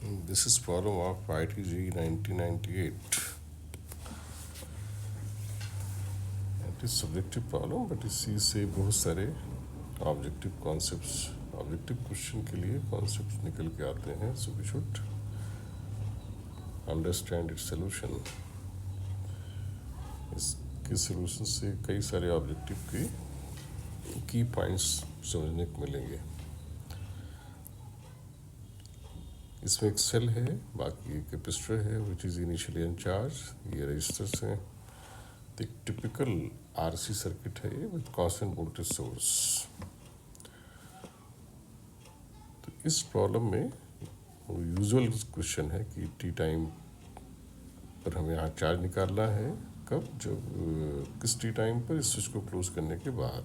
This is problem of ITG 1998. It is subjective problem, but इसी से बहुत सारे ऑब्जेक्टिव कॉन्सेप्ट्स ऑब्जेक्टिव क्वेश्चन के लिए कॉन्सेप्ट्स निकल के आते हैं. So we should understand its solution. इसके सोल्यूशन से कई सारे ऑब्जेक्टिव के की पॉइंट्स समझने को मिलेंगे. इसमें एक सेल है, बाकी एक कैपेसिटर है विच इज़ इनिशियली अनचार्ज. ये रजिस्टर्स हैं. तो एक टिपिकल आरसी सर्किट है ये विद कांस्टेंट वोल्टेज सोर्स. तो इस प्रॉब्लम में वो यूजुअल क्वेश्चन है कि टी टाइम पर हमें यहाँ चार्ज निकालना है. कब? जब किस टी टाइम पर? इस स्विच को क्लोज करने के बाद.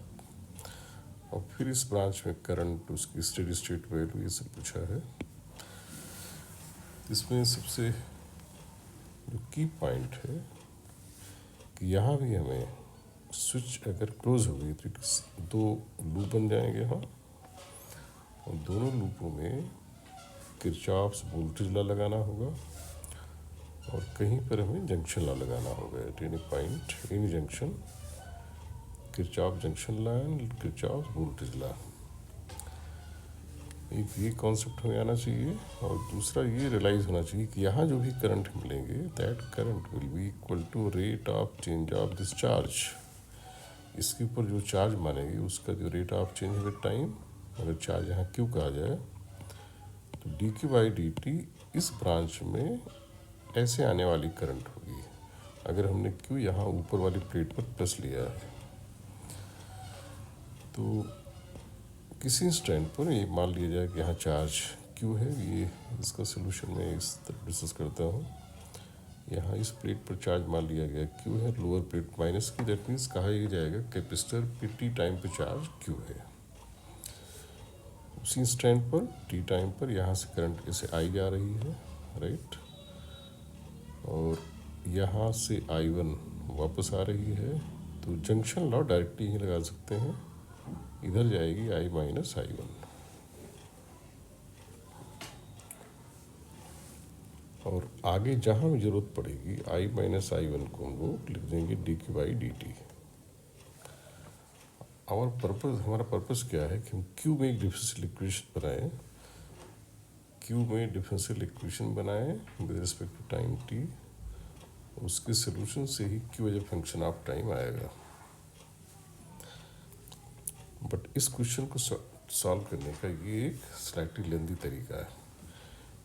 और फिर इस ब्रांच में करंट, उसकी स्टेडी स्टेट वैल्यू, ये सब पूछा है. इसमें सबसे जो की पॉइंट है कि यहाँ भी हमें स्विच अगर क्लोज हो गई तो दो लूप बन जाएंगे यहाँ, और दोनों लूपों में किरचॉफ्स वोल्टेज लॉ लगाना होगा, और कहीं पर हमें जंक्शन लॉ लगाना होगा. At any point in junction Kirchhoff junction law and Kirchhoff voltage law. एक ये कॉन्सेप्ट हमें आना चाहिए, और दूसरा ये रियलाइज़ होना चाहिए कि यहाँ जो भी करंट मिलेंगे that current will be equal to rate of change of this charge. इसके ऊपर जो चार्ज मानेंगे उसका जो rate of change with time, अगर चार्ज यहाँ क्यू कहा जाए तो D Q by D T इस ब्रांच में ऐसे आने वाली करंट होगी. अगर हमने क्यू यहाँ ऊपर वाली प्लेट पर प्लस लिया है तो किसी इंस्टेंट पर ये मान लिया जाए कि यहाँ चार्ज क्यू है. ये इसका सोल्यूशन मैं इस तरह डिस्कस करता हूँ. यहाँ इस प्लेट पर चार्ज मान लिया गया क्यू है, लोअर प्लेट माइनस की. दैट मीन्स कहा यह जाएगा कैपेसिटर पे टी टाइम पर चार्ज क्यू है. उसी इंस्टेंट पर टी टाइम पर यहाँ से करंट ऐसे आई जा रही है, राइट. और यहाँ से आई वन वापस आ रही है. तो जंक्शन लॉ डायरेक्टली ही लगा सकते हैं. इधर जाएगी आई माइनस आई वन, और आगे जहाँ भी जरूरत पड़ेगी आई माइनस आई वन को हम लोग लिख देंगे D Q by D T. हमारा पर्पस क्या है कि हम क्यू में एक डिफरेंशियल इक्वेशन बनाएं. क्यू में डिफरेंशियल इक्वेशन बनाएं with respect to time T. उसके सोल्यूशन से ही Q as a function of time आएगा. बट इस क्वेश्चन को सॉल्व करने का ये एक स्लाइटली लेंदी तरीका है.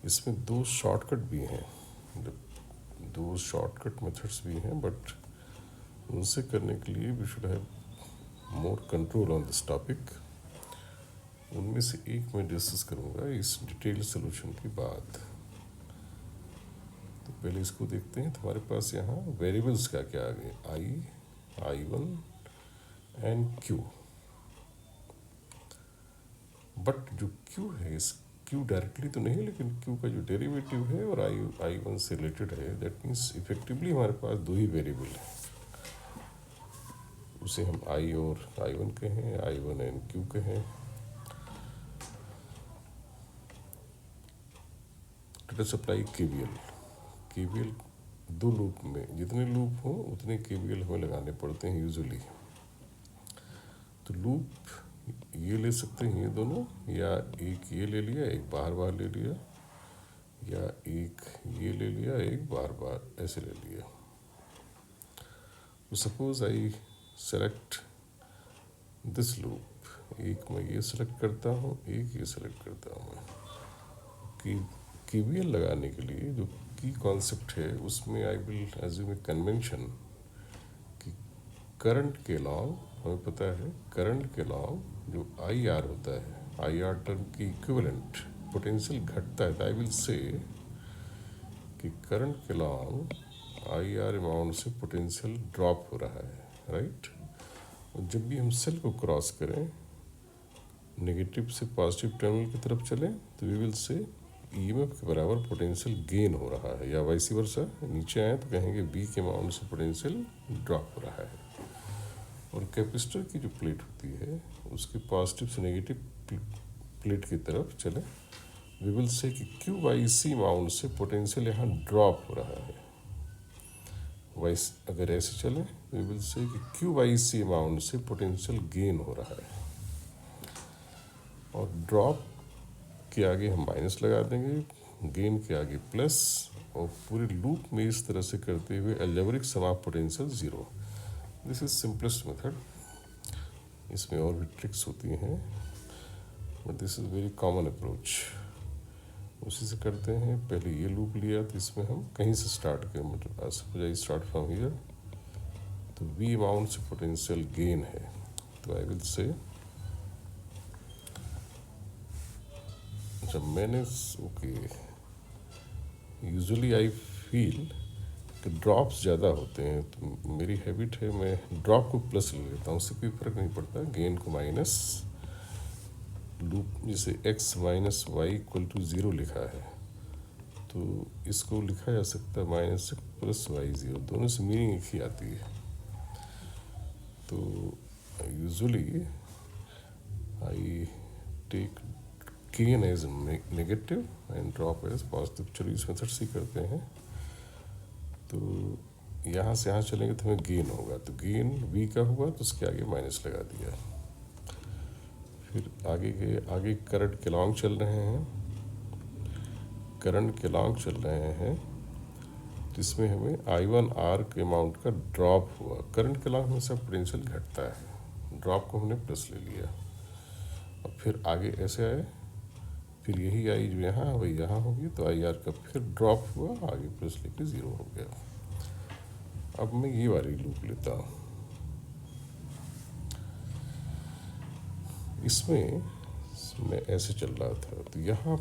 इसमें दो शॉर्टकट भी हैं, दो शॉर्टकट मेथड्स भी हैं, बट उनसे करने के लिए we should have more control on this topic. उनमें से एक मैं डिस्कस करूँगा इस डिटेल सोल्यूशन के बाद. तो पहले इसको देखते हैं. तो हमारे पास यहाँ वेरिएबल्स क्या क्या आ गए, I one and Q. But जो क्यू है, इस क्यू डायरेक्टली तो नहीं, लेकिन क्यू का जो डेरिवेटिव है और आई वन से रिलेटेड है. दैट मीन्स इफेक्टिवली हमारे पास दो ही वेरिएबल है. उसे हम आई और आई वन कहें, आई वन एंड क्यू कहें. Let us apply KVL. दो लूप में जितने लूप हो उतने केवीएल हमें लगाने पड़ते हैं यूजुअली. तो लूप ये ले सकते हैं ये दोनों, या एक ये ले लिया एक बार ले लिया, या एक ये ले लिया एक बार ऐसे ले लिया. तो suppose I select this loop. एक मैं ये सेलेक्ट करता हूँ, एक ये सेलेक्ट करता हूँ. कि केवीएल लगाने के लिए जो की कॉन्सेप्ट है उसमें I will assume A convention कि करंट के लॉन्ग, हमें पता है करंट के लॉन्ग जो आई आर होता है, आई आर टर्म की इक्विवेलेंट पोटेंशियल घटता है. तो आई विल से कि करंट के लॉन्ग आई आर अमाउंट से पोटेंशियल ड्रॉप हो रहा है, राइट. और जब भी हम सेल को क्रॉस करें, नेगेटिव से पॉजिटिव टर्मिनल की तरफ चलें, तो वी विल से ईएमएफ के बराबर पोटेंशियल गेन हो रहा है, या वाइस वर्सा. नीचे आए तो कहेंगे बी के अमाउंट से पोटेंशियल ड्रॉप हो रहा है. और कैपेसिटर की जो प्लेट होती है उसके पॉजिटिव से नेगेटिव प्लेट की तरफ चले वी विल से कि क्यू बाई सी अमाउंट से पोटेंशियल यहाँ ड्रॉप हो रहा है। वाइस अगर ऐसे चले वी विल से कि क्यू बाई सी अमाउंट से पोटेंशियल गेन हो रहा है, और ड्रॉप के आगे हम माइनस लगा देंगे, गेन के आगे प्लस, और पूरे लूप में इस तरह से करते हुए algebraic sum of potential zero. This is simplest method. इसमें और भी ट्रिक्स होती हैं, but this is very common approach. उसी से करते हैं। पहले ये लूप लिया तो इसमें हम कहीं से स्टार्ट करें, मतलब suppose I start from here, तो वी अमाउंट से पोटेंशियल गेन है, तो आई विल से जब मैंने ओके यूजुअली आई फील कि ड्रॉप्स ज़्यादा होते हैं, तो मेरी हैबिट है मैं ड्रॉप को प्लस ले लेता हूँ, उससे कोई फर्क नहीं पड़ता। गेन को माइनस, लूप जैसे x minus Y equal to zero लिखा है, तो इसको लिखा जा सकता है माइनस प्लस वाई ज़ीरो, दोनों से मीनिंग एक ही आती है। तो usually I take gain as negative and drop as positive. चलिए इस मेथड से करते हैं। तो यहाँ से यहाँ चलेंगे तो हमें गेन होगा, तो गेन v का हुआ तो उसके आगे माइनस लगा दिया। फिर आगे करंट के लॉन्ग चल रहे हैं, तो इसमें हमें I1R के अमाउंट का ड्रॉप हुआ। करंट के लॉन्ग में सब पोटेंशियल घटता है, ड्रॉप को हमने प्लस ले लिया। और फिर आगे ऐसे आए, फिर यही आई जो यहाँ वही यहाँ होगी, तो IR का फिर ड्रॉप हुआ, आगे प्लस लेके ज़ीरो हो गया। अब मैं ये वाली लूप लेता हूँ। इसमें मैं ऐसे चल रहा था, तो यहाँ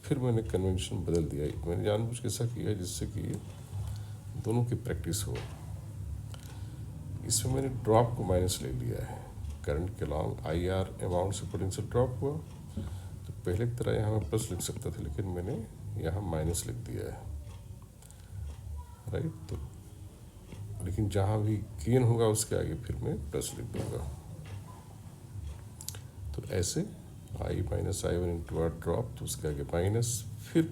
फिर मैंने कन्वेंशन बदल दिया। मैंने जानबूझ के ऐसा किया जिससे कि दोनों की प्रैक्टिस हो। इसमें मैंने ड्रॉप को माइनस ले लिया है, करंट के लॉन्ग IR अमाउंट से पोटेंशियल ड्रॉप हुआ, तो पहले की तरह यहाँ मैं प्लस लिख सकता था, लेकिन मैंने यहाँ माइनस लिख दिया है, राइट। तो लेकिन जहाँ भी गेन होगा उसके आगे फिर मैं प्लस लिख दूँगा। तो ऐसे I minus I1 into R drop, तो उसके आगे माइनस, फिर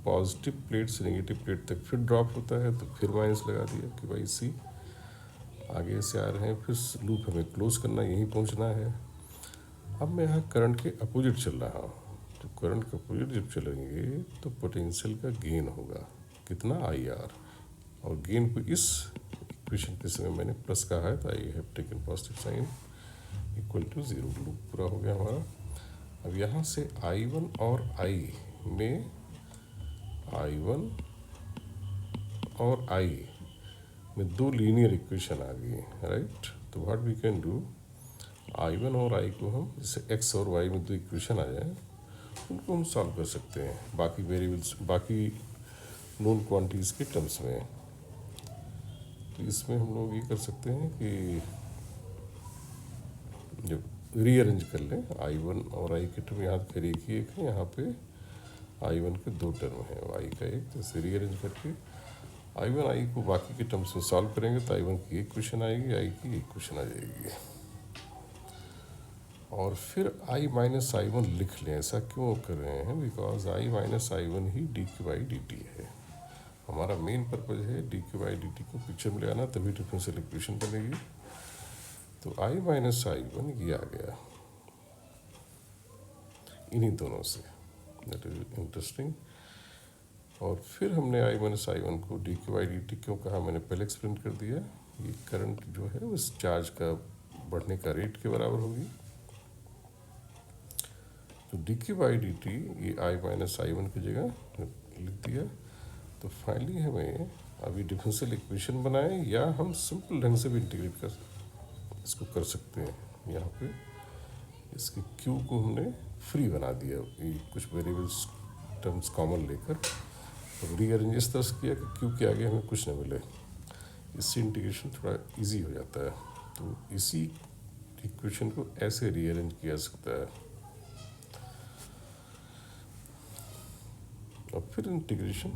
पॉजिटिव प्लेट से नेगेटिव प्लेट तक फिर ड्रॉप होता है, तो फिर माइनस लगा दिया कि भाई सी आगे से आ रहे हैं, फिर लूप हमें क्लोज करना, यहीं पहुंचना है। अब मैं यहाँ करंट के अपोजिट चल रहा हूँ, तो करंट के अपोजिट जब चलेंगे तो पोटेंशियल का गेन होगा, कितना IR, और गेन को इस इक्वेशन के समय मैंने प्लस कहा है, तो I have taken positive sign equal to zero. Loop पूरा हो गया हमारा। अब यहाँ से I1 और I में I1 और I में दो लीनियर इक्वेशन आ गई, राइट। तो what we can do, I1 और I को हम जैसे x और y में दो इक्वेशन आ जाए उनको हम सॉल्व कर सकते हैं बाकी वेरिएबल्स, बाकी नोन क्वांटिटीज़ के टर्म्स में। तो इसमें हम लोग ये कर सकते हैं कि जब रीअरेंज कर लें, I1 और I के टर्म याद करिए कि एक है, यहाँ पे I1 के दो टर्म हैं, y का एक, जैसे रीअरेंज करके I1 I को बाकी के टर्म्स में सॉल्व करेंगे तो I1 की एक क्वेश्चन आएगी, I की एक क्वेश्चन आ जाएगी। और फिर I माइनस I1 लिख लें। ऐसा क्यों कर रहे हैं, because I minus I1 he dq/dt है। हमारा मेन पर्पज है dq/dt को पिक्चर में ले आना, तभी डिफरेंशियल इक्वेशन बनेगी। तो I माइनस I1 ये आ गया इन्हीं दोनों से, दैट इज इंटरेस्टिंग। और फिर हमने I माइनस I1 को dq/dt क्यों कहा, मैंने पहले एक्सप्लेन कर दिया। ये करंट जो है उस चार्ज का बढ़ने का रेट के बराबर होगी। तो dq/dt ये I माइनस I1 की जगह लिख दिया। तो फाइनली हमें अभी डिफरेंशियल इक्वेशन बनाए, या हम सिंपल ढंग से भी इंटीग्रेट कर इसको कर सकते हैं। यहाँ पे इसके q को हमने फ्री बना दिया, ये कुछ वेरिएबल्स टर्म्स कॉमन लेकर, तो रीअरेंज इस तरह से किया कि q के आगे हमें कुछ न मिले। इससे इंटीग्रेशन थोड़ा इजी हो जाता है। तो इसी इक्वेशन को ऐसे रीअरेंज किया जा सकता है। और फिर इंटीग्रेशन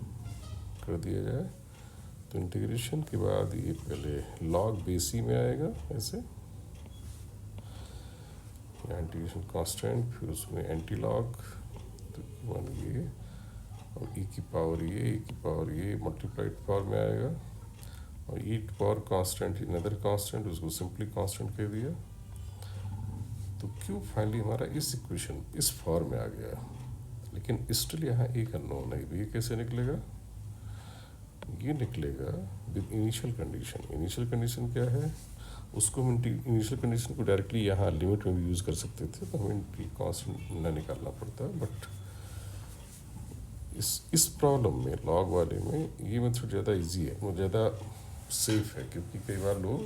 कर दिया जाए, तो इंटीग्रेशन के बाद ये पहले लॉग बेसी में आएगा ऐसे, यहाँ इंटीग्रेशन कांस्टेंट, फिर उसमें एंटी लॉग, तो 1 ये और e की पावर ये मल्टीप्लाइड पावर में आएगा और e power constant another constant, उसको सिंपली कांस्टेंट कह दिया। तो q फाइनली हमारा इस इक्वेशन इस फॉर्म में आ गया, लेकिन स्टिल यहाँ एक अननोन है। ये कैसे निकलेगा? ये निकलेगा with initial condition. Initial condition क्या है? उसको हम इनिशियल कंडीशन को डायरेक्टली यहाँ लिमिट में भी यूज़ कर सकते थे, तो हमें कांस्टेंट ना निकालना पड़ता। बट इस प्रॉब्लम में लॉग वाले में ये मेथड ज़्यादा इजी है, वो ज़्यादा सेफ है, क्योंकि कई बार लोग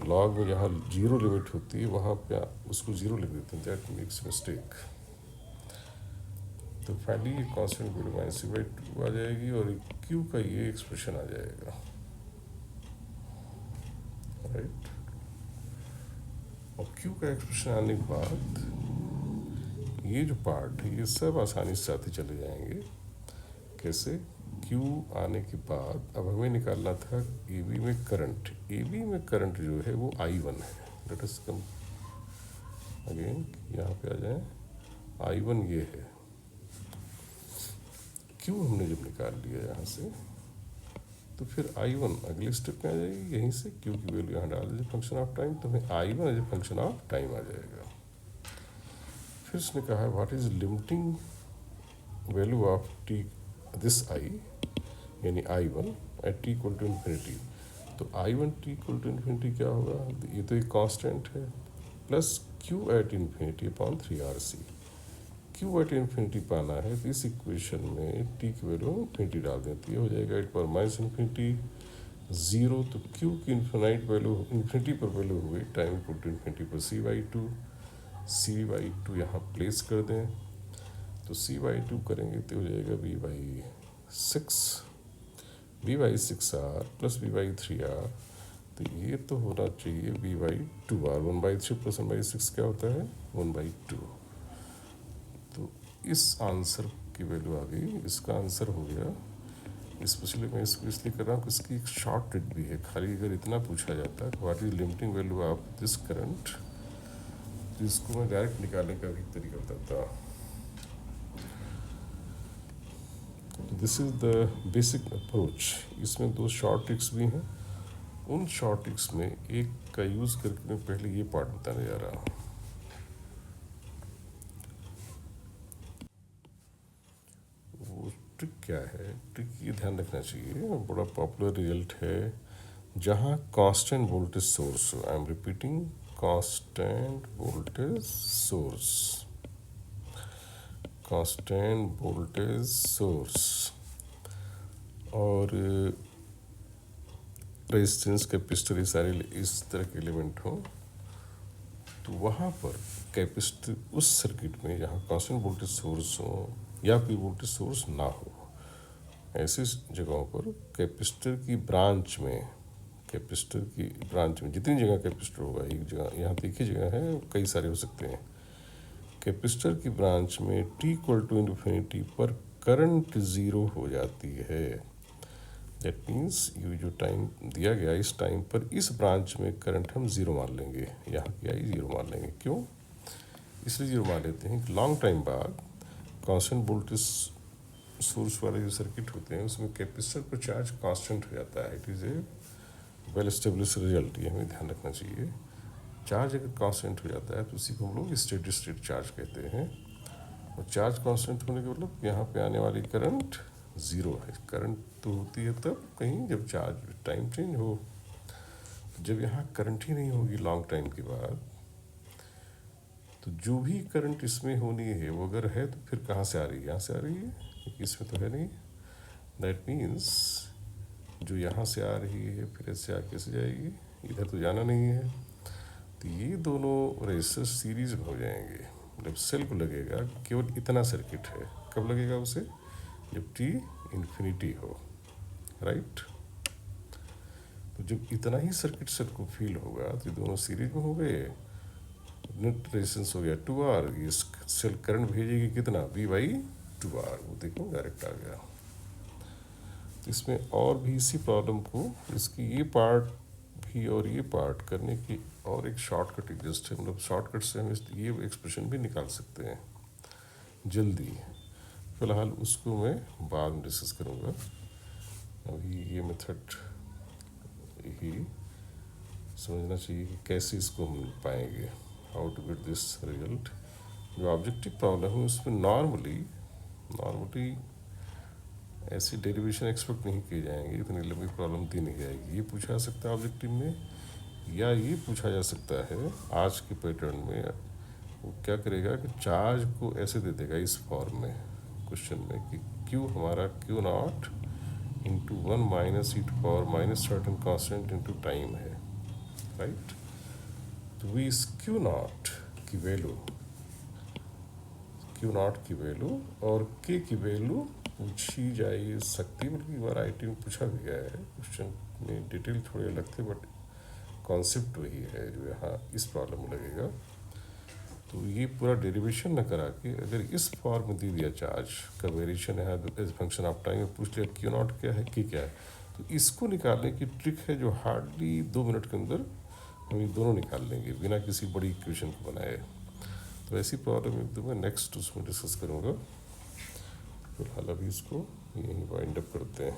लॉग में जहाँ जीरो लिमिट होती है वहाँ पे उसको जीरो लिख देते हैं, दैट मेक्स मिस्टेक। तो फाइनली ये कांस्टेंट वैल्यू -c/2 आ जाएगी और q का ये एक्सप्रेशन आ जाएगा, राइट। और q का एक्सप्रेशन आने के बाद ये जो पार्ट है ये सब आसानी से साथ ही चले जाएंगे। कैसे? q आने के बाद अब हमें निकालना था AB में करंट। AB में करंट जो है वो I1 है। लेट अस कम अगेन, यहाँ पे आ जाए। I1 ये है। q हमने जब निकाल लिया यहाँ से, तो फिर I1 अगले स्टेप में आ जाएगी। यहीं से q की वैल्यू यहाँ डाल दीजिए फंक्शन ऑफ टाइम, तो हमें I1 as a function of time आ जाएगा। फिर उसने कहा है what is limiting value of t this I यानी I1 at t equal to infinity. तो I1 t equal to infinity क्या होगा? ये तो एक कांस्टेंट है, plus q at infinity upon 3RC। q at infinity पाना है तो इस इक्वेशन में t की वैल्यू इन्फिनिटी डाल देती है, हो जाएगा एट पावर माइनस इन्फिनिटी 0। तो q की इन्फिनाइट वैल्यू इन्फिनिटी पर वैल्यू हुई टाइम इक्वल टू इन्फिनिटी पर c/2 यहाँ प्लेस कर दें, तो c/2 करेंगे तो हो जाएगा v/6r प्लस v/3r। तो ये तो होना चाहिए v/2r। 1/3 प्लस 1/6 क्या होता है? 1/2। तो इस आंसर की वैल्यू आ गई, इसका आंसर हो गया। स्पेशली मैं इसको इसलिए कर रहा हूँ कि इसकी एक शॉर्ट ट्रिक भी है। खाली अगर इतना पूछा जाता है what is limiting value of this current, तो इसको मैं डायरेक्ट निकालने का भी तरीका बताता हूँ। This is the basic approach. इसमें दो शॉर्ट ट्रिक्स भी हैं। उन शॉर्ट ट्रिक्स में एक का यूज़ करके मैं पहले ये पार्ट बताने जा रहा हूँ। वो ट्रिक क्या है? ट्रिक ये ध्यान रखना चाहिए, बड़ा पॉपुलर रिजल्ट है जहाँ constant voltage source, I am repeating, constant voltage source, constant voltage source और रेजिस्टेंस कैपेसिटर, ये सारे इस तरह के एलिमेंट हो, तो वहाँ पर कैपेसिटर उस सर्किट में जहाँ कांस्टेंट वोल्टेज सोर्स हो या कोई वोल्टेज सोर्स ना हो, ऐसे जगहों पर कैपेसिटर की ब्रांच में जितनी जगह कैपेसिटर होगा, एक जगह यहाँ तो एक ही जगह है, कई सारे हो सकते हैं। कैपेसिटर की ब्रांच में t इक्वल टू इन्फिनिटी पर करंट ज़ीरो हो जाती है। दैट मीन्स ये जो टाइम दिया गया, इस टाइम पर इस ब्रांच में करंट हम ज़ीरो मान लेंगे। यहाँ क्या ही ज़ीरो मान लेंगे, क्यों? इसलिए ज़ीरो मान लेते हैं कि लॉन्ग टाइम बाद कांस्टेंट वोल्टेज सोर्स वाले जो सर्किट होते हैं उसमें कैपेसिटर पर चार्ज कांस्टेंट हो जाता है। It is a well established result, ये हमें ध्यान रखना चाहिए। चार्ज अगर कांस्टेंट हो जाता है तो उसी को हम लोग स्टेडी स्टेट चार्ज कहते हैं। और चार्ज कांस्टेंट होने के मतलब यहाँ पे आने वाली करंट ज़ीरो है। करंट तो होती है तब कहीं जब चार्ज टाइम चेंज हो। जब यहाँ करंट ही नहीं होगी लॉन्ग टाइम के बाद, तो जो भी करंट इसमें होनी है वो अगर है तो फिर कहाँ से आ रही है? यहाँ से आ रही है, इसमें तो है नहीं। दैट मीन्स जो यहाँ से आ रही है फिर ऐसे आके से जाएगी, इधर तो जाना नहीं है। तो ये दोनों रेजिस्टर सीरीज में हो जाएंगे। जब सेल को लगेगा केवल इतना सर्किट है, कब लगेगा उसे? जब t इन्फिनिटी हो, राइट। तो जब इतना ही सर्किट सेल को फील होगा तो ये दोनों सीरीज में हो गए, नेट रेजिस्टेंस हो गया 2R। ये सेल करंट भेजेगी कितना? v/2R। वो देखो डायरेक्ट आ गया। तो इसमें और भी इसी प्रॉब्लम को, इसकी ये पार्ट भी और ये पार्ट करने की और एक शॉर्टकट एग्जिस्ट है। मतलब शॉर्टकट से हम ये एक्सप्रेशन भी निकाल सकते हैं जल्दी। फ़िलहाल उसको मैं बाद में डिस्कस करूँगा। अभी ये मेथड ही समझना चाहिए कि कैसे इसको हम पाएंगे, how to get this result. जो ऑब्जेक्टिव प्रॉब्लम है उसमें नॉर्मली ऐसी डेरिवेशन एक्सपेक्ट नहीं किए जाएंगे, इतनी लंबी प्रॉब्लम दी नहीं जाएगी। ये पूछा जा सकता है ऑब्जेक्टिव में, या ये पूछा जा सकता है आज के पैटर्न में। वो क्या करेगा कि चार्ज को ऐसे दे देगा इस फॉर्म में क्वेश्चन में कि क्यू हमारा Q not into 1 - e⁻⁻ certain constant into time है, राइट। तो वी इस क्यू नॉट की वैल्यू और के की वैल्यू पूछी जा सकती, बल्कि वैरायटी में पूछा भी गया है। क्वेश्चन में डिटेल थोड़े अलग थे, बट कॉन्सेप्ट वही है जो यहाँ इस प्रॉब्लम में लगेगा। तो ये पूरा डेरिवेशन न करा के अगर इस फॉर्म में दे दिया चार्ज का वेरिएशन है एज फंक्शन ऑफ टाइम में, पूछ लिया क्यू नॉट क्या है, के क्या है, तो इसको निकालने की ट्रिक है जो हार्डली 2 मिनट के अंदर हम ये दोनों निकाल लेंगे बिना किसी बड़ी इक्वेशन को बनाए। तो ऐसी प्रॉब्लम एकदम मैं नेक्स्ट उसमें डिस्कस करूँगा। फिलहाल अभी इसको यहीं वाइंड अप करते हैं।